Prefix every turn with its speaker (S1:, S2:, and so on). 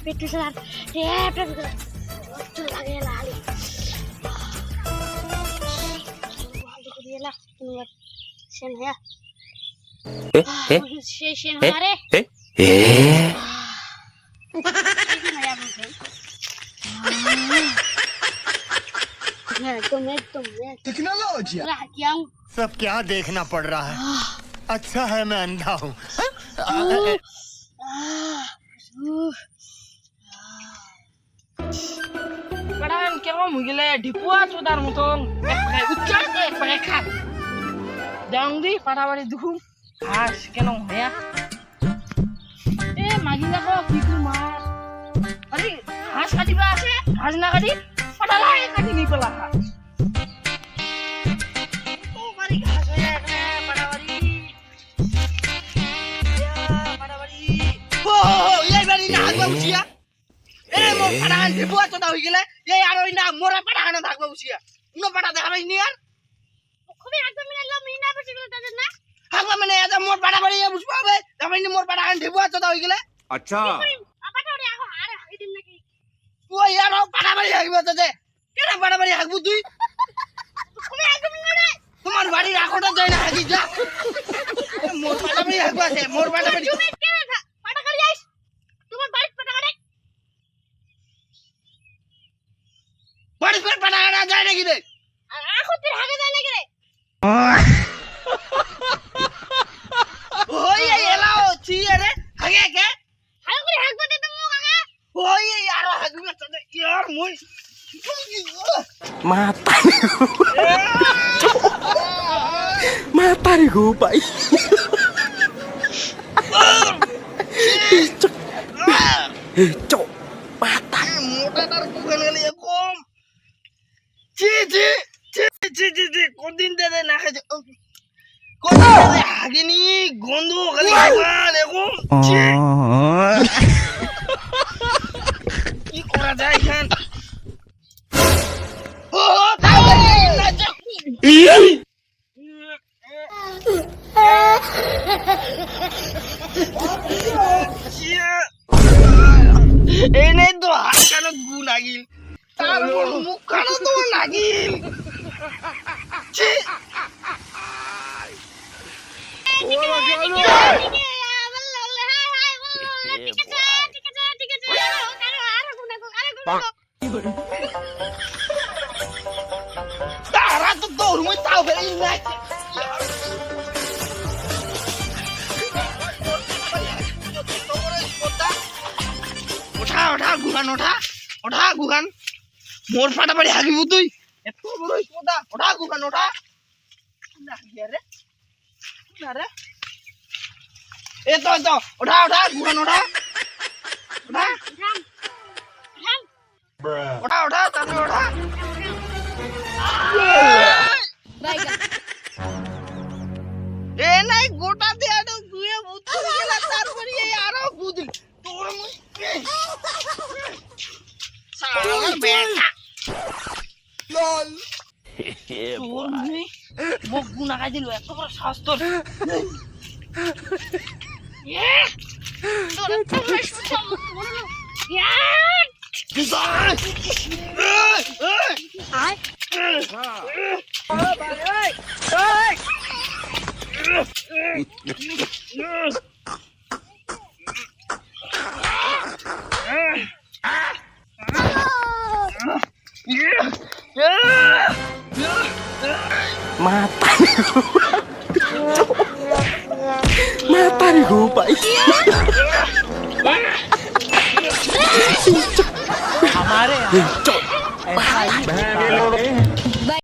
S1: Itu salah. Ya, betul lagi lali. Dia lah keluar. Sen ya. Sen hare.
S2: Technology सब क्या देखना पड़ रहा है अच्छा है मैं अंधा हूँ
S3: Padahal kira mau gile dipuas udar mutong pakai ucap pakai khat jangan di pada bari duhum khas kenong ya magila ko kiku mar kali khas kadi ba ase khas na kadi pada lai kadi ni pala oh bari khas ya pada bari ya pada bari oh ye bari na agba usia মোর পাড়ান দিবুয়া তো দাও গিলে এই আর ওই না মোরা পাড়ান থাকবে উছিয়া উনো পাড়া দেখাবাই নি আর
S1: খুবই একদম মিলালো মিনা বেশি করে তাদের না
S3: হাগবা মানে এত মোর পাড়া বাড়ি বুঝবা হবে দেখাবাই নি মোর পাড়ান দিবুয়া তো দাও গিলে
S4: अच्छा
S1: আপাটা ওরে আগো আর হাইদিন নাকি
S3: ওই আর পাড়া বাড়ি হাগবে তো যে কেন পাড়া বাড়ি হাগবু তুই
S1: খুবই একদম মিলালো
S3: তোমার বাড়ি রাখোটা যায় না হাগি যা মোর পাড়া বাড়ি হাগবা আছে মোর পাড়া বাড়ি
S1: তুমি কে পাটা করি আইস তোমার বাড়ি পাটা করে
S3: বাড়ি পর পাড়া আনা যায় নাকি রে
S1: আর এখন তুই হাগে যায় নাকি রে
S3: ওই এই এলাও ছি রে হাগে কে
S1: হাগে করে হাগবে দে তুমি কাকা
S3: ওই এই আর হাগবে তো ইয়ার মুই
S4: mata mata nih gue pak cok mata
S3: মোটা তার কুখান গেলে কম ছি ছি ছি ছি ছি ছি কোনদিন দে না খাইছে কোনদিন দে হাগিনি গন্ধ খালি খান এরকম ছি কি করা যায় খান ও তাও না এই নেই তো হাত কেন গু লাগিল তারপর মুখ কেন তো লাগিল ছি তারা তো দৌড় মই তাও ফেলে নাই ওঠা ওঠা গুহান ওঠা ওঠা গুহান মোর ফাটা বাড়ি হাগিবু তুই এত বড় স্পদা ওঠা গুহান ওঠা না রে না রে এ তো ওঠা ওঠা গুহান ওঠা ওঠা ওঠা ওঠা তারপরে ওঠা এ নাই গোটা দে আরো গুয়ে বুঝতে গেল তারপরে এই আরো বুঝল তোর মুই সালা বেটা লল তোর মুই মুখ গুনা কাই দিল এত বড় শাস্ত্র এ তোর তো শাস্ত্র বলো ইয়া
S4: mata mata nih gue pak
S3: हमारे